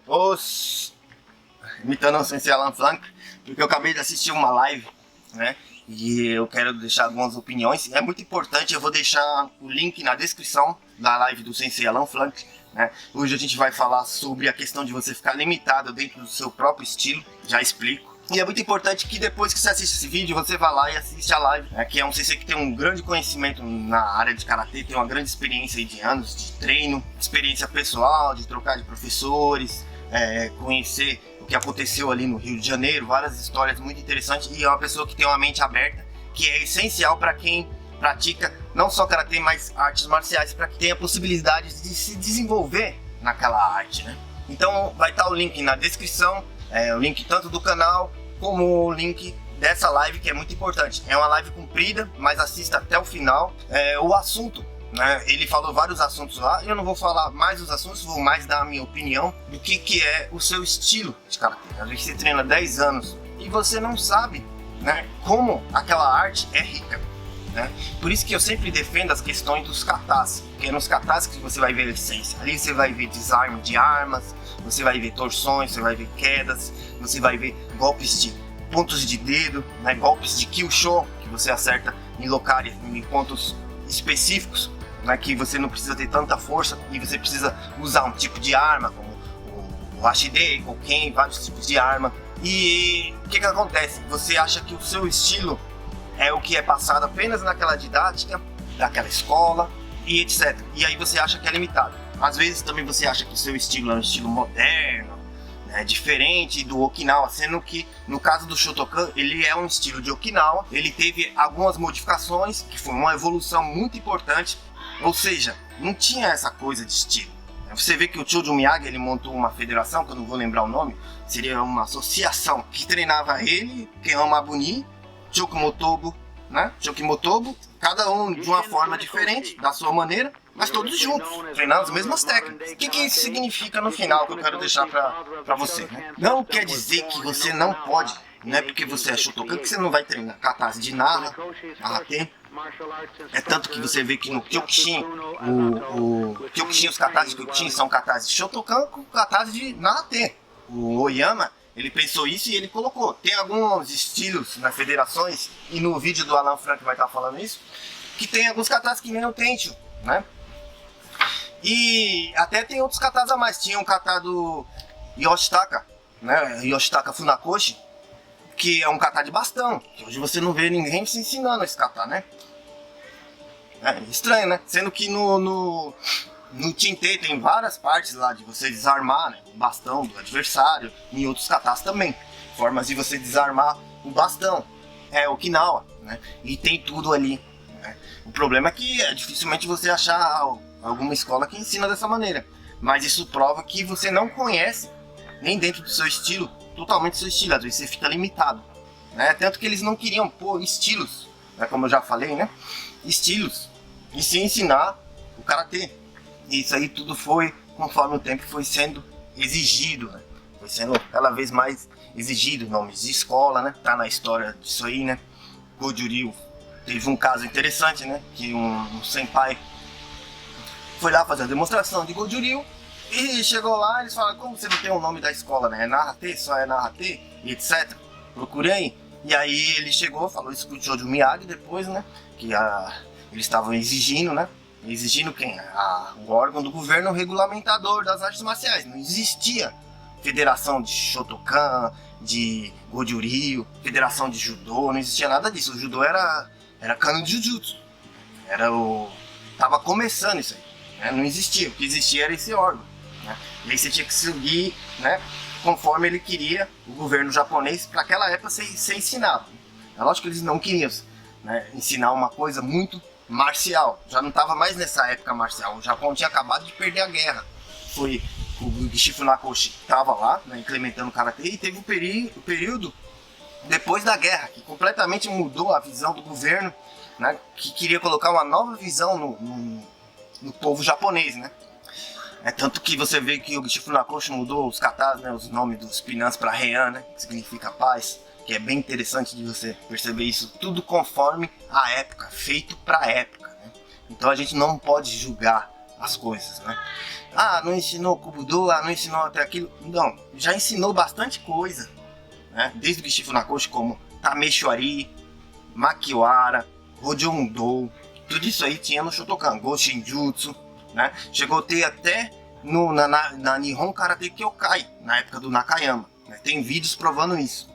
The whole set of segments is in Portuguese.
os... imitando o Sensei Alan Frank, porque eu acabei de assistir uma live, né? E eu quero deixar algumas opiniões. É muito importante, eu vou deixar o link na descrição da live do Sensei Alan Frank, né? Hoje a gente vai falar sobre a questão de você ficar limitado dentro do seu próprio estilo, já explico. E é muito importante que depois que você assiste esse vídeo, você vá lá e assiste a live, né? Que é um sensei que tem um grande conhecimento na área de karatê, tem uma grande experiência aí de anos de treino, experiência pessoal, de trocar de professores, conhecer o que aconteceu ali no Rio de Janeiro, várias histórias muito interessantes, e é uma pessoa que tem uma mente aberta, que é essencial para quem pratica não só karatê, mas artes marciais, para que tenha possibilidade de se desenvolver naquela arte, né? Então vai estar o link na descrição, o link tanto do canal como o link dessa live, que é muito importante. É uma live comprida, mas assista até o final. O assunto, né, ele falou vários assuntos lá, eu não vou falar mais os assuntos, vou mais dar a minha opinião do que é o seu estilo de karatê. Às vezes você treina 10 anos e você não sabe, né, como aquela arte é rica, né? Por isso que eu sempre defendo as questões dos katas, porque é nos katas que você vai ver a essência. Ali você vai ver desarme de armas, você vai ver torções, você vai ver quedas, você vai ver golpes de pontos de dedo, né, golpes de Kyusho, que você acerta em locais, em pontos específicos, né, que você não precisa ter tanta força e você precisa usar um tipo de arma, como o Hashide, Koken, vários tipos de arma. E o que acontece? Você acha que o seu estilo é o que é passado apenas naquela didática, daquela escola e etc. E aí você acha que é limitado. Às vezes também você acha que o seu estilo é um estilo moderno, né, diferente do Okinawa, sendo que no caso do Shotokan, ele é um estilo de Okinawa, ele teve algumas modificações, que foi uma evolução muito importante, ou seja, não tinha essa coisa de estilo. Você vê que o Chojo Miyagi, ele montou uma federação, que eu não vou lembrar o nome, seria uma associação que treinava ele, Ken Mabuni, Chokumotobo, né? Chokimotobo, cada um de uma forma diferente, da sua maneira, mas todos juntos, treinando as mesmas técnicas. O que isso significa no final, que eu quero deixar pra você, né? Não quer dizer que você não pode, não é porque você é Shotokan que você não vai treinar katase de Nara, Narate. É tanto que você vê que no Kyokushin, os katases de Kyokushin são katases de Shotokan com katases de Narate. O Oyama, ele pensou isso e ele colocou. Tem alguns estilos nas federações, e no vídeo do Alan Frank vai estar falando isso, que tem alguns katas que nem o Tenchu, né? E até tem outros katas a mais. Tinha um kata do Yoshitaka, né? Yoshitaka Funakoshi, que é um kata de bastão, que hoje você não vê ninguém se ensinando esse kata, né? É estranho, né? Sendo que no Tinte tem várias partes lá de você desarmar, né, o bastão do adversário, e em outros katas também. Formas de você desarmar o bastão. É Okinawa, né? E tem tudo ali, né? O problema é que dificilmente você achar alguma escola que ensina dessa maneira. Mas isso prova que você não conhece, nem dentro do seu estilo, totalmente do seu estilo. Às vezes você fica limitado, né? Tanto que eles não queriam pôr estilos, né, como eu já falei, né? Estilos. E se ensinar o karatê. E isso aí tudo foi conforme o tempo foi sendo exigido, né? Foi sendo cada vez mais exigido, nomes de escola, né? Tá na história disso aí, né? Goju-ryu teve um caso interessante, né? Que um senpai foi lá fazer a demonstração de Goju-ryu e chegou lá e eles falaram: como você não tem o nome da escola, né? É Narate, só é Narate e etc. Procurei. E aí ele chegou, falou isso pro Chojo Miyagi depois, né? Que eles estavam exigindo, né? Exigindo quem? O órgão do governo regulamentador das artes marciais. Não existia federação de Shotokan, de Goju-ryu, federação de judô, não existia nada disso. O judô era Kano Jujutsu. Tava começando isso aí, né? Não existia. O que existia era esse órgão, né? E aí você tinha que seguir, né, conforme ele queria, o governo japonês, para aquela época ser ensinado. É lógico que eles não queriam, né, ensinar uma coisa muito marcial. Já não estava mais nessa época marcial. O Japão tinha acabado de perder a guerra. Foi o Gishi Funakoshi que estava lá, né, implementando o karatê, e teve o período depois da guerra que completamente mudou a visão do governo, né, que queria colocar uma nova visão no povo japonês, né? É tanto que você vê que o Gishi Funakoshi mudou os katas, né, os nomes dos pinans para Heian, né, que significa paz. Que é bem interessante de você perceber isso, tudo conforme a época, feito para a época, né? Então a gente não pode julgar as coisas, né? Ah, não ensinou Kobudo, não ensinou até aquilo. Não, já ensinou bastante coisa, né? Desde o Gishi Funakoshi, como Tameshwari, Makiwara, Hojoundou, tudo isso aí tinha no Shotokan, Goshinjutsu, né? Chegou a ter até na Nihon Karate Kyokai, na época do Nakayama, né? Tem vídeos provando isso,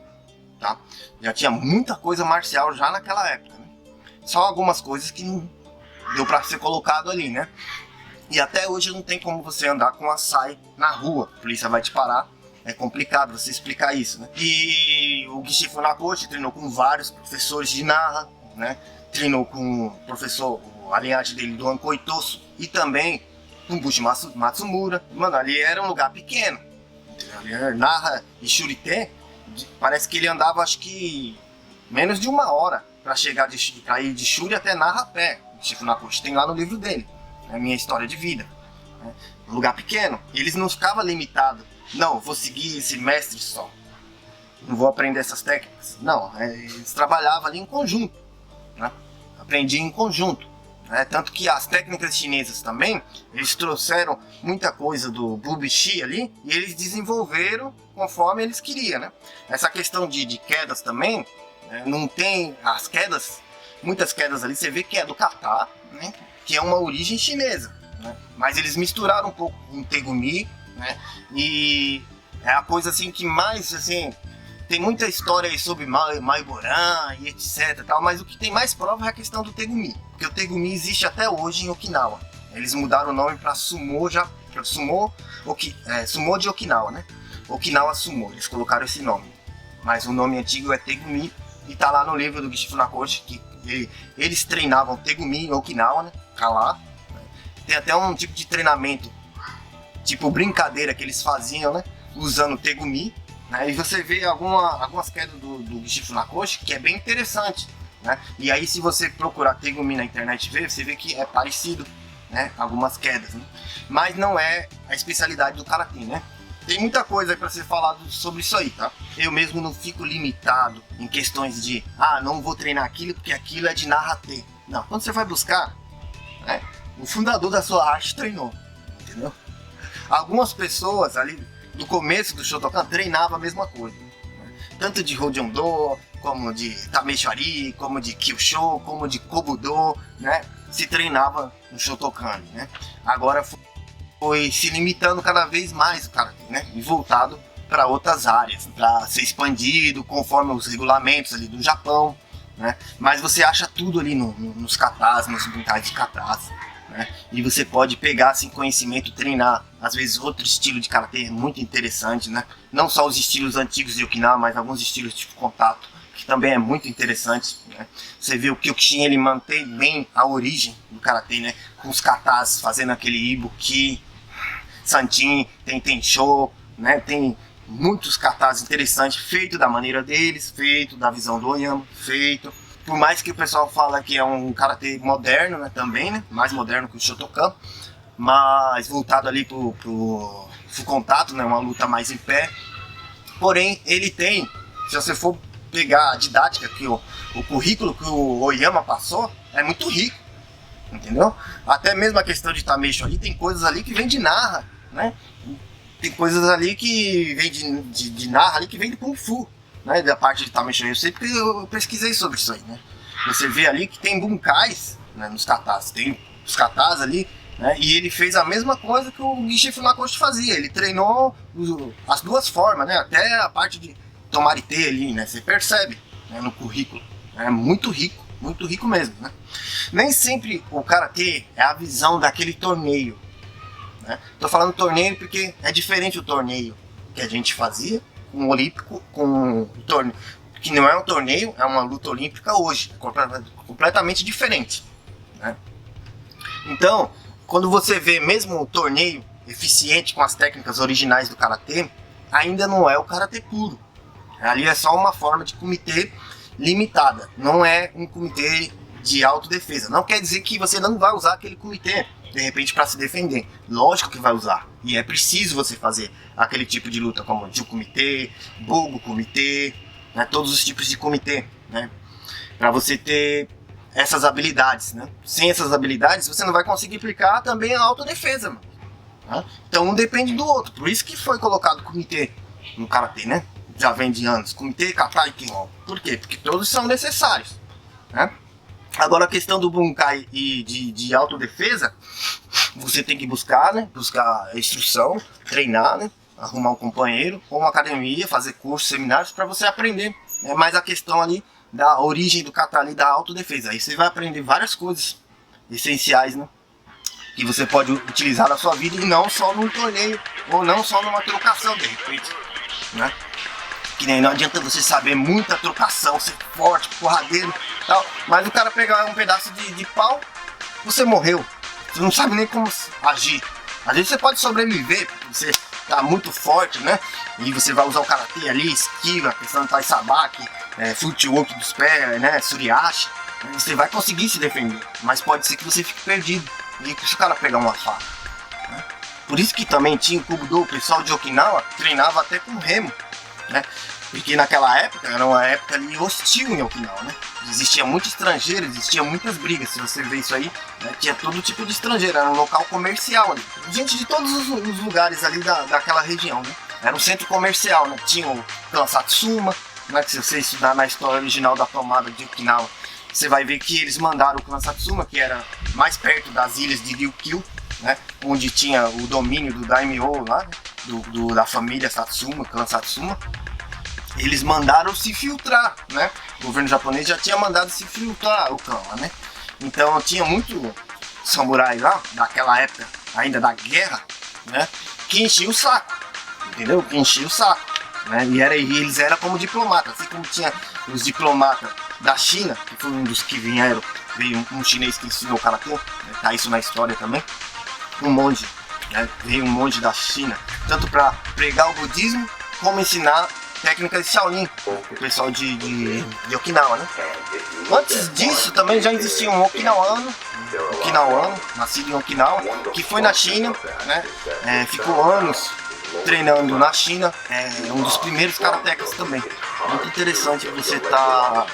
tá? Já tinha muita coisa marcial já naquela época, né? Só algumas coisas que não deu pra ser colocado ali, né? E até hoje não tem como você andar com a Sai na rua, a polícia vai te parar. É complicado você explicar isso, né? E o Gishi Funakoshi treinou com vários professores de Naha, né? Treinou com o professor, a linhagem dele do Anko Itosu, e também com Bushi Matsumura. Mano, ali era um lugar pequeno. Ali era Naha e Shuriten, parece que ele andava, acho que, menos de 1 hora para chegar pra ir de Shuri até Naha a pé. O Gishi Funakoshi tem lá no livro dele, é a minha história de vida. Né? Um lugar pequeno, eles não ficavam limitados. Não, vou seguir esse mestre só. Não vou aprender essas técnicas. Não, eles trabalhavam ali em conjunto, né? Aprendiam em conjunto, né? Tanto que as técnicas chinesas também, eles trouxeram muita coisa do Bubishi ali e eles desenvolveram conforme eles queriam, né? Essa questão de quedas também, né? Não tem as quedas, muitas quedas ali, você vê que é do kata, né? Que é uma origem chinesa, né? Mas eles misturaram um pouco com o Tegumi, né? E é a coisa assim que mais assim, tem muita história aí sobre Maiboran e etc tal, mas o que tem mais prova é a questão do Tegumi, porque o Tegumi existe até hoje em Okinawa. Eles mudaram o nome para Sumo de Okinawa, né? Okinawa Sumo, eles colocaram esse nome, mas o nome antigo é Tegumi e tá lá no livro do Gishi Funakoshi que eles treinavam Tegumi em Okinawa, né? Tá lá, né? Tem até um tipo de treinamento, tipo brincadeira que eles faziam, né? Usando Tegumi, né? E você vê algumas quedas do Gishi Funakoshi que é bem interessante, né? E aí se você procurar Tegumi na internet e ver, você vê que é parecido, né? Algumas quedas, né? Mas não é a especialidade do Karatê, né? Tem muita coisa para ser falado sobre isso aí, tá? Eu mesmo não fico limitado em questões de não vou treinar aquilo porque aquilo é de Narrate. Não, quando você vai buscar, né? O fundador da sua arte treinou, entendeu? Algumas pessoas ali no começo do Shotokan treinavam a mesma coisa, né? Tanto de Hojondo, como de Tameshwari, como de Kyusho, como de Kobudo, né? Se treinava no Shotokan, né? Agora foi se limitando cada vez mais o Karate, né? E voltado para outras áreas, para ser expandido conforme os regulamentos ali do Japão, né? Mas você acha tudo ali nos katas, nos buntais de katas, né? E você pode pegar assim, conhecimento, treinar, às vezes outro estilo de karatê muito interessante, né? Não só os estilos antigos de Okinawa, mas alguns estilos tipo contato, que também é muito interessante, né? Você vê o Kyokushin, ele mantém bem a origem do karatê, né? Com os katas fazendo aquele ibuki, santin, tem tensho, né? Tem muitos katas interessantes, feito da maneira deles, feito da visão do Oyama, feito. Por mais que o pessoal fala que é um karatê moderno, né, também, né, mais moderno que o Shotokan, mas voltado ali pro full contato, né, uma luta mais em pé. Porém, ele tem, se você for pegar a didática, que o currículo que o Oyama passou, é muito rico, entendeu? Até mesmo a questão de Tamesho ali, tem coisas ali que vem de Narra, né? Tem coisas ali que vem de Narra ali que vem de Kung Fu, né, da parte de Tamesho. Eu sei porque eu pesquisei sobre isso aí, né? Você vê ali que tem bunkais, né, nos katas, tem os katas ali, né, e ele fez a mesma coisa que o Gishi Funakoshi fazia. Ele treinou as duas formas, né, até a parte de Tomarite ali, né, você percebe, né, no currículo. É muito rico mesmo, né? Nem sempre o karatê é a visão daquele torneio, né? Tô falando torneio porque é diferente o torneio que a gente fazia um olímpico, com um torneio que não é um torneio, é uma luta olímpica hoje, completamente diferente, né? Então, quando você vê mesmo o torneio eficiente com as técnicas originais do karatê, ainda não é o karatê puro. Ali é só uma forma de comitê limitada, não é um comitê de autodefesa. Não quer dizer que você não vai usar aquele comitê de repente para se defender. Lógico que vai usar. E é preciso você fazer aquele tipo de luta como Ju-Comitê, Bogo-Comitê, né, todos os tipos de comitê, né, para você ter essas habilidades, né? Sem essas habilidades você não vai conseguir aplicar também a autodefesa, mano. Tá? Então um depende do outro, por isso que foi colocado o comitê no karatê, né? Já vem de anos, comitê, kata e kihon. Por quê? Porque todos são necessários, né? Agora a questão do bunkai e de autodefesa, você tem que buscar, né? Buscar instrução, treinar, né? Arrumar um companheiro ou uma academia, fazer cursos, seminários para você aprender, né? Mais a questão ali da origem do kata e da autodefesa. Aí você vai aprender várias coisas essenciais, né? Que você pode utilizar na sua vida e não só num torneio ou não só numa trocação de repente, né? Que nem não adianta você saber muita trocação, ser forte, porradeiro e tal, mas o cara pegar um pedaço de pau, você morreu. Você não sabe nem como agir. Às vezes você pode sobreviver, porque você tá muito forte, né? E você vai usar o karatê ali, esquiva, questão de tai sabaki, footwork dos pés, né? Suriashi. Você vai conseguir se defender, mas pode ser que você fique perdido. E se o cara pegar uma faca, né? Por isso que também tinha o Kubudo, o pessoal de Okinawa treinava até com remo, né? Porque naquela época, era uma época ali hostil em Okinawa, né? Existia muito estrangeiro, existia muitas brigas, se você vê isso aí, né? Tinha todo tipo de estrangeiro, era um local comercial ali. Gente de todos os lugares ali daquela região, né? Era um centro comercial, né? Tinha o Clã Satsuma, né? Que se você estudar na história original da tomada de Okinawa, você vai ver que eles mandaram o Clã Satsuma, que era mais perto das ilhas de Ryukyu, né? Onde tinha o domínio do Daimyo lá, né? Da família Satsuma, Clã Satsuma. Eles mandaram se filtrar, né? O governo japonês já tinha mandado se filtrar o clã, né? Então tinha muito samurai lá, daquela época, ainda da guerra, né? Que enchia o saco, entendeu? Que enchia o saco, né? E eles eram como diplomatas, assim como tinha os diplomatas da China, que foi um dos que veio um chinês que ensinou o karatê, né? Tá isso na história também. Um monge, né? Veio um monge da China, tanto para pregar o budismo, como ensinar técnicas de Shaolin, o pessoal de Okinawa, né? Antes disso também já existia um okinawano, nascido em Okinawa, que foi na China, né? Ficou anos treinando na China, um dos primeiros karatecas também. Muito interessante você estar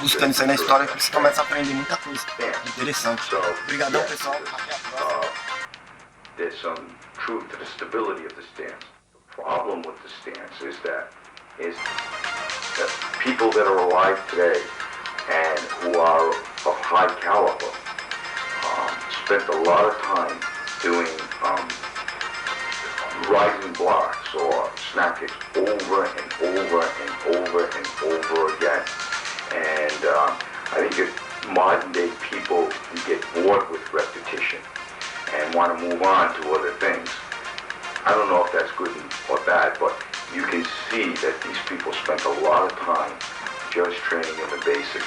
buscando isso aí na história, que você começa a aprender muita coisa. Interessante. Obrigadão, pessoal. Até a próxima. There's some truth to the stability of the stance. The problem with the stance is that people that are alive today and who are of high caliber spent a lot of time doing rising blocks or snap kicks over and over and over and over again. And I think if modern day people get bored with repetition and want to move on to other things, I don't know if that's good or bad, but you can see that these people spent a lot of time just training in the basics.